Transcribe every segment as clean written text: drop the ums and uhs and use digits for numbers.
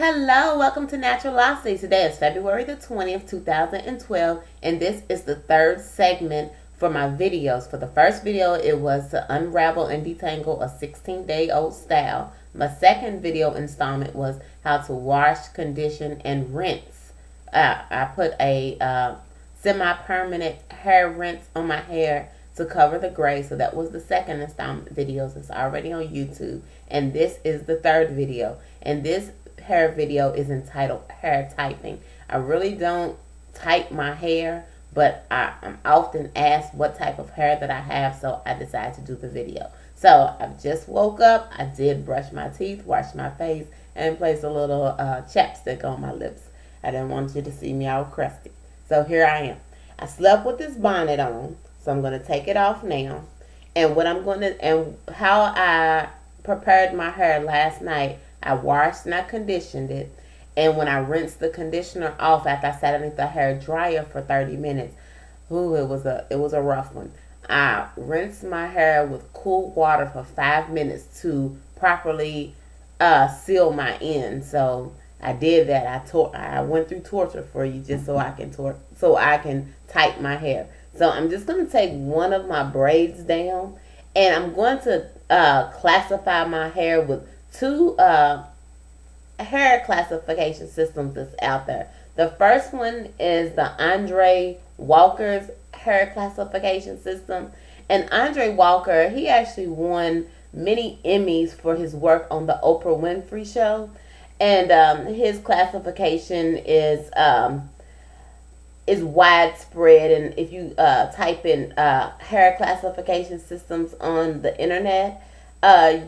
Hello, welcome to Naturalocity. Today is February the 20th, 2012, and this is the third segment for my videos. For the first video, it was to unravel and detangle a 16-day-old style. My second video installment was how to wash, condition, and rinse. I put a semi-permanent hair rinse on my hair to cover the gray, so that was the second installment videos. It's already on YouTube, and this is the third video, and this hair video is entitled hair typing. I really don't type my hair, but I'm often asked what type of hair that I have, so I decided to do the video. So I just woke up, I did brush my teeth, wash my face, and place a little chapstick on my lips. I didn't want you to see me all crusty. So here I am. I slept with this bonnet on, so I'm going to take it off now. And how I prepared my hair last night, I washed and I conditioned it. And when I rinsed the conditioner off after I sat underneath the hair dryer for 30 minutes, it was a rough one. I rinsed my hair with cool water for 5 minutes to properly seal my ends. So I did that. I went through torture for you just so I can tight my hair. So I'm just going to take one of my braids down, and I'm going to classify my hair with two hair classification systems that's out there. The first one is the Andre Walker's hair classification system. And Andre Walker, he actually won many Emmys for his work on the Oprah Winfrey Show. And his classification is widespread. And if you type in hair classification systems on the internet,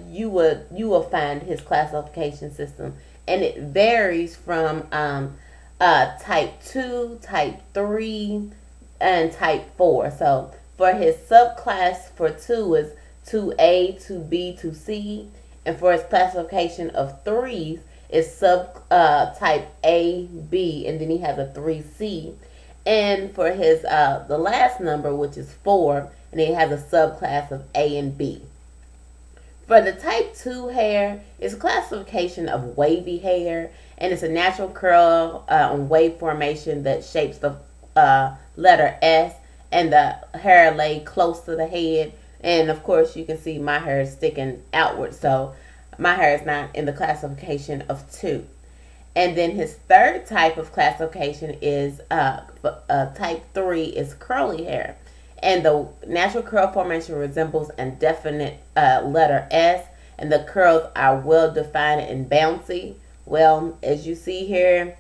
you will find his classification system, and it varies from type 2, type 3, and type 4. So for his subclass for 2 is 2A, 2B, 2C, and for his classification of 3s is type A, B, and then he has a 3C. And for his the last number, which is 4, and he has a subclass of A and B. For the type 2 hair, it's a classification of wavy hair, and it's a natural curl on wave formation that shapes the letter S, and the hair laid close to the head. And of course, you can see my hair is sticking outward, so my hair is not in the classification of 2. And then his third type of classification is type 3 is curly hair. And the natural curl formation resembles a definite letter S, and the curls are well defined and bouncy. Well, as you see here,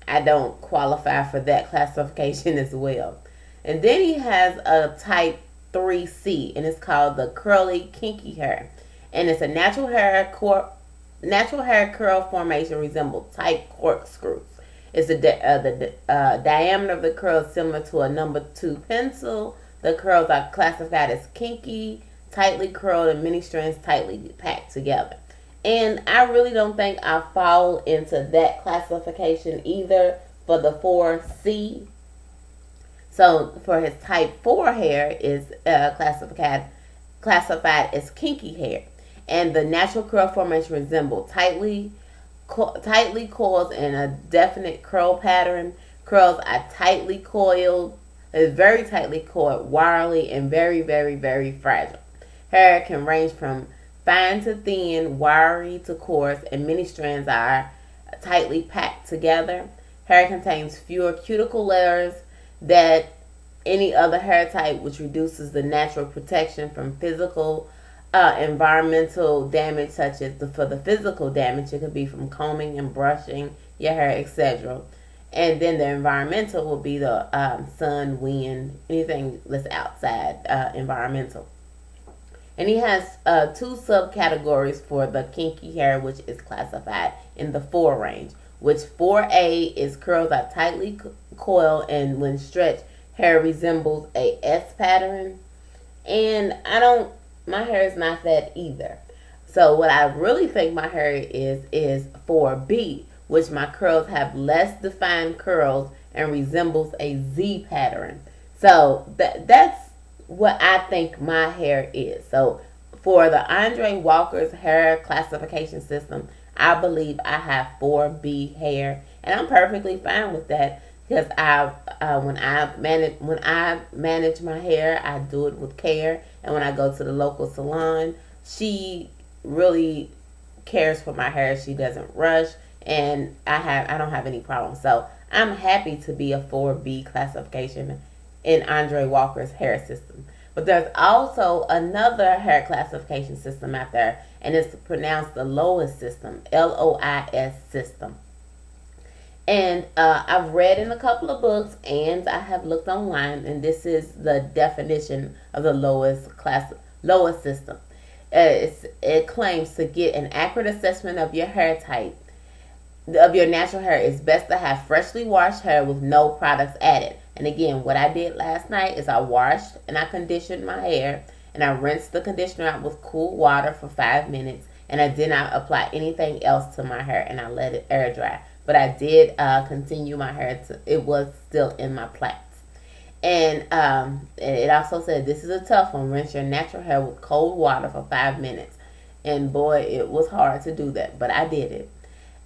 I don't qualify for that classification as well. And then he has a type 3C, and it's called the curly kinky hair. And it's a natural hair curl formation resembles tight corkscrews. It's the diameter of the curl is similar to a number 2 pencil. The curls are classified as kinky, tightly curled, and many strands tightly packed together. And I really don't think I fall into that classification either for the 4C. So for his type 4 hair is classified as kinky hair. And the natural curl formation resembles tightly coiled in a definite curl pattern. Curls are tightly coiled. It's very tightly coiled, wirily, and very, very, very fragile. Hair can range from fine to thin, wiry to coarse, and many strands are tightly packed together. Hair contains fewer cuticle layers than any other hair type, which reduces the natural protection from physical environmental damage, such as for the physical damage, it could be from combing and brushing your hair, etc. And then the environmental will be the sun, wind, anything that's outside environmental. And he has 2 subcategories for the kinky hair, which is classified in the 4 range, which 4A is curls are tightly coiled, and when stretched, hair resembles a S pattern. And my hair is not that either. So what I really think my hair is 4B, which my curls have less defined curls and resembles a Z pattern. So that's what I think my hair is. So for the Andre Walker's hair classification system, I believe I have 4B hair, and I'm perfectly fine with that because when I manage my hair, I do it with care, and when I go to the local salon, she really cares for my hair. She doesn't rush, and I don't have any problems. So I'm happy to be a 4B classification in Andre Walker's hair system. But there's also another hair classification system out there, and it's pronounced the Lois system, Lois system. And I've read in a couple of books, and I have looked online, and this is the definition of the Lois system. It claims to get an accurate assessment of your hair type, of your natural hair. It's best to have freshly washed hair with no products added. And again, what I did last night is I washed and I conditioned my hair, and I rinsed the conditioner out with cool water for 5 minutes, and I did not apply anything else to my hair, and I let it air dry. But I did continue my hair it was still in my plaits. And it also said this is a tough one. Rinse your natural hair with cold water for 5 minutes. And boy, it was hard to do that, but I did it.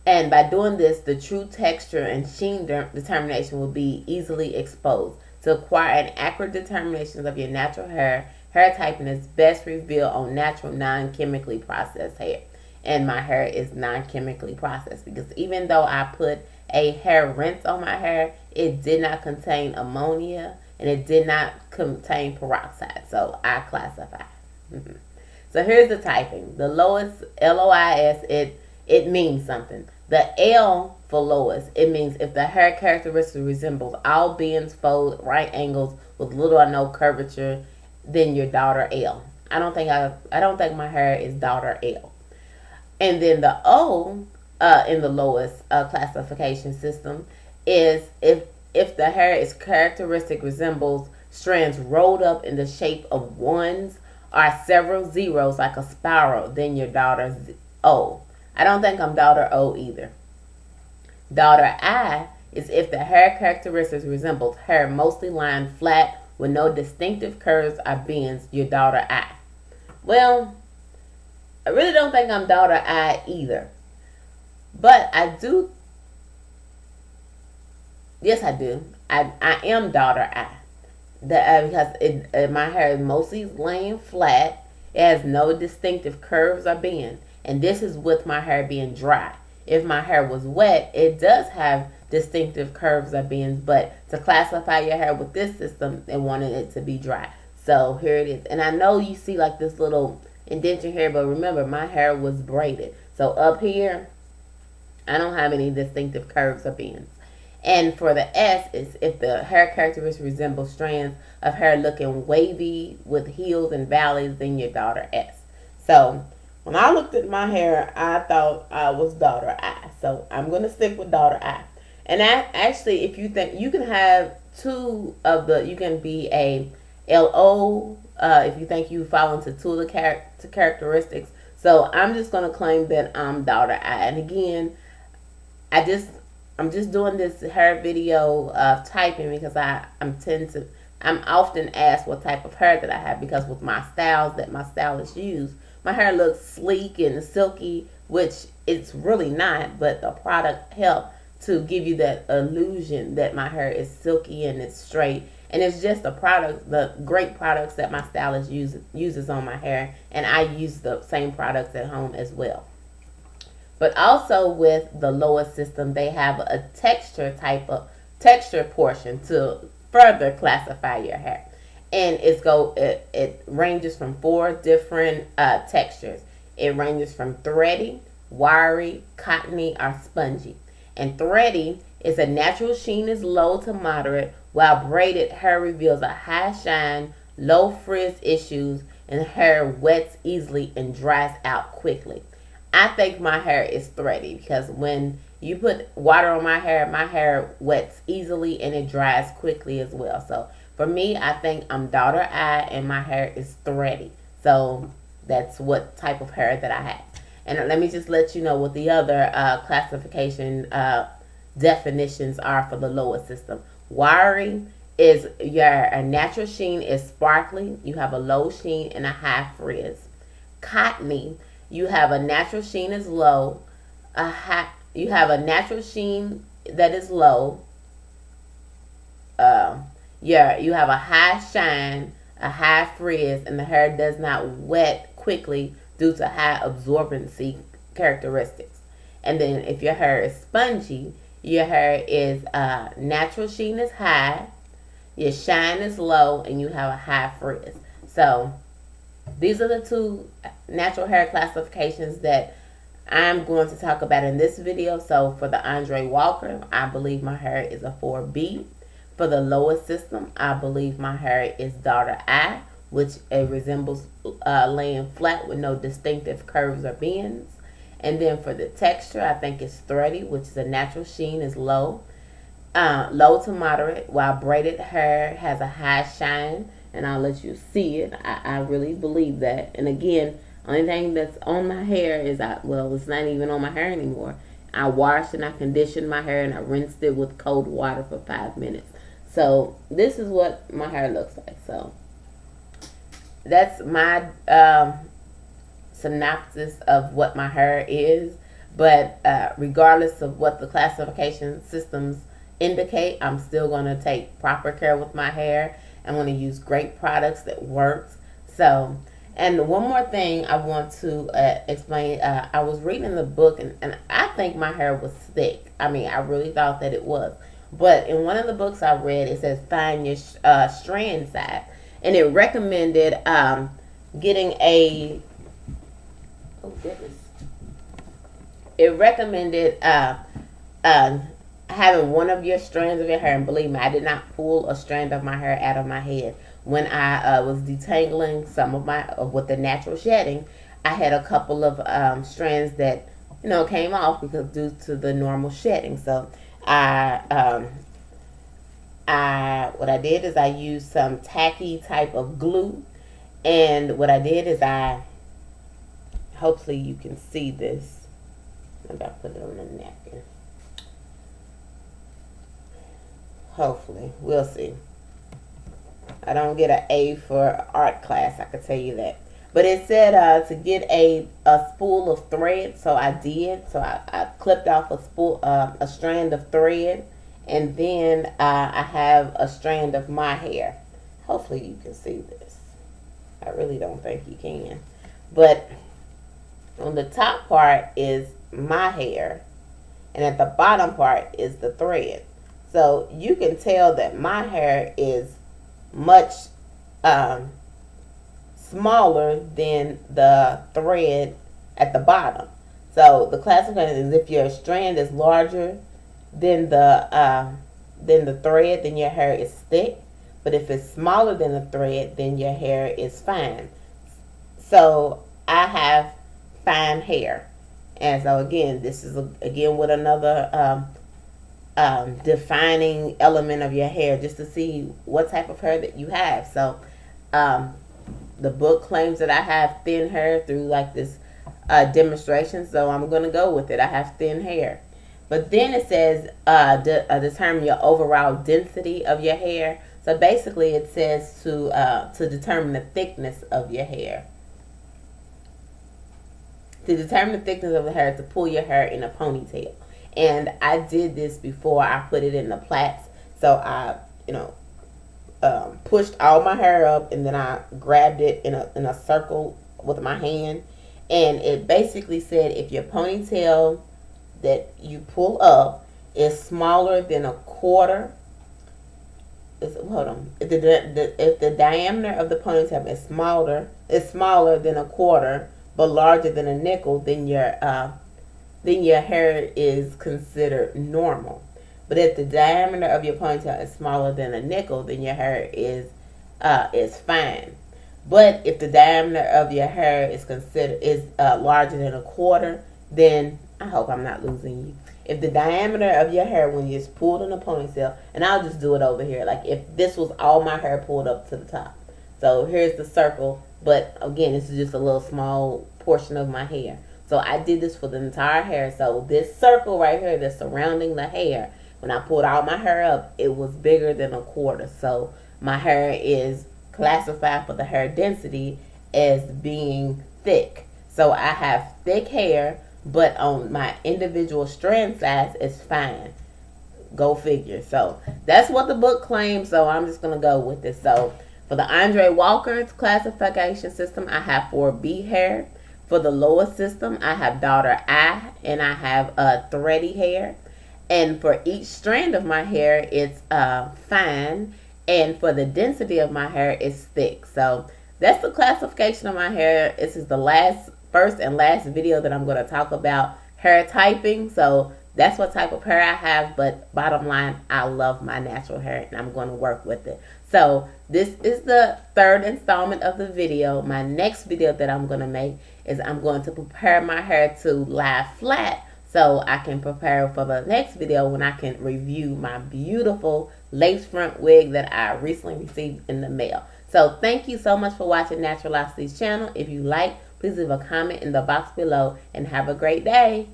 And by doing this, the true texture and sheen determination will be easily exposed. To acquire an accurate determination of your natural hair typing is best revealed on natural, non-chemically processed hair. And my hair is non-chemically processed because even though I put a hair rinse on my hair, it did not contain ammonia and it did not contain peroxide. So I classify. So here's the typing. The Lois, Lois, it means something. The L for Lois, it means if the hair characteristic resembles all bends, folds, right angles with little or no curvature, then your daughter L. I don't think my hair is daughter L. And then the O in the Lois classification system is if the hair is characteristic resembles strands rolled up in the shape of ones or several zeros like a spiral, then your daughter's O. I don't think I'm daughter O either. Daughter I is if the hair characteristics resembles hair mostly lined flat with no distinctive curves or bends, your daughter I. Well, I really don't think I'm daughter I either. But I do. Yes, I do. I am daughter I. Because my hair is mostly laying flat. It has no distinctive curves or bends. And this is with my hair being dry. If my hair was wet, it does have distinctive curves or bends. But to classify your hair with this system, they wanted it to be dry. So here it is. And I know you see like this little indentation here, but remember my hair was braided. So up here, I don't have any distinctive curves or bends. And for the S is if the hair characteristics resemble strands of hair looking wavy with hills and valleys, then your daughter S. So when I looked at my hair, I thought I was daughter I. So I'm going to stick with daughter I. And actually, if you think you can have two of the, you can be a LO if you think you fall into two of the characteristics. So I'm just going to claim that I'm daughter I. And again, I'm just doing this hair video of typing because I'm often asked what type of hair that I have, because with my styles that my stylists use, my hair looks sleek and silky, which it's really not, but the product helps to give you that illusion that my hair is silky and it's straight. And it's just the great products that my stylist uses on my hair, and I use the same products at home as well. But also with the Lois system, they have a texture portion to further classify your hair. And it ranges from 4 different textures. It ranges from thready, wiry, cottony, or spongy. And thready is a natural sheen is low to moderate, while braided hair reveals a high shine, low frizz issues, and hair wets easily and dries out quickly. I think my hair is thready because when you put water on my hair wets easily and it dries quickly as well. So for me, I think I'm daughter I and my hair is thready. So that's what type of hair that I have. And let me just let you know what the other classification definitions are for the Lois system. Wiry is your natural sheen is sparkly. You have a low sheen and a high frizz. Cottony, you have a natural sheen is low, you have a natural sheen that is low. Um, yeah, you have a high shine, a high frizz, and the hair does not wet quickly due to high absorbency characteristics. And then if your hair is spongy, your hair is natural sheen is high, your shine is low, and you have a high frizz. So these are the two natural hair classifications that I'm going to talk about in this video. So for the Andre Walker, I believe my hair is a 4B. For the lowest system, I believe my hair is daughter I, which it resembles laying flat with no distinctive curves or bends. And then for the texture, I think it's thready, which is a natural sheen is low. Low to moderate, while braided hair has a high shine, and I'll let you see it. I really believe that. And again, only thing that's on my hair is, it's not even on my hair anymore. I washed and I conditioned my hair and I rinsed it with cold water for 5 minutes. So this is what my hair looks like. So that's my synopsis of what my hair is. But regardless of what the classification systems indicate, I'm still going to take proper care with my hair. I'm going to use great products that works. So, and one more thing I want to explain. I was reading the book and I think my hair was thick. I mean, I really thought that it was. But in one of the books I read, it says find your strand size. And it recommended getting a, oh goodness. It recommended having one of your strands of your hair. And believe me, I did not pull a strand of my hair out of my head. When I was detangling some of my, with the natural shedding, I had a couple of strands that, came off because due to the normal shedding. So what I did is I used some tacky type of glue, and what I did is hopefully you can see this. Maybe I'll put it on a napkin. Hopefully, we'll see. I don't get an A for art class, I can tell you that. But it said to get a spool of thread, so I did. So I clipped off a strand of thread, and then I have a strand of my hair. Hopefully you can see this. I really don't think you can. But on the top part is my hair, and at the bottom part is the thread. So you can tell that my hair is much smaller than the thread at the bottom. So the classification is if your strand is larger than the thread, then your hair is thick. But if it's smaller than the thread, then your hair is fine. So I have fine hair. And so again, this is again with another defining element of your hair, just to see what type of hair that you have. So the book claims that I have thin hair through like this demonstration, so I'm going to go with it. I have thin hair. But then it says determine your overall density of your hair. So basically it says to determine the thickness of your hair. To determine the thickness of the hair, to pull your hair in a ponytail. And I did this before I put it in the plaits. So I, pushed all my hair up, and then I grabbed it in a circle with my hand. And it basically said if your ponytail that you pull up is smaller than a quarter, if the diameter of the ponytail is smaller than a quarter but larger than a nickel, then your hair is considered normal. But if the diameter of your ponytail is smaller than a nickel, then your hair is fine. But if the diameter of your hair is larger than a quarter, then I hope I'm not losing you. If the diameter of your hair when it's pulled in a ponytail, and I'll just do it over here, like if this was all my hair pulled up to the top. So here's the circle, but again, this is just a little small portion of my hair. So I did this for the entire hair. So this circle right here that's surrounding the hair, when I pulled all my hair up, it was bigger than a quarter. So my hair is classified for the hair density as being thick. So I have thick hair, but on my individual strand size, it's fine. Go figure. So that's what the book claims. So I'm just gonna go with it. So for the Andre Walker's classification system, I have 4B hair. For the lowest system, I have daughter I, and I have thready hair. And for each strand of my hair, it's fine. And for the density of my hair, it's thick. So that's the classification of my hair. This is the first and last video that I'm going to talk about hair typing. So that's what type of hair I have. But bottom line, I love my natural hair and I'm going to work with it. So this is the third installment of the video. My next video that I'm going to make is I'm going to prepare my hair to lie flat, so I can prepare for the next video when I can review my beautiful lace front wig that I recently received in the mail. So thank you so much for watching Naturalocity's channel. If you like, please leave a comment in the box below and have a great day.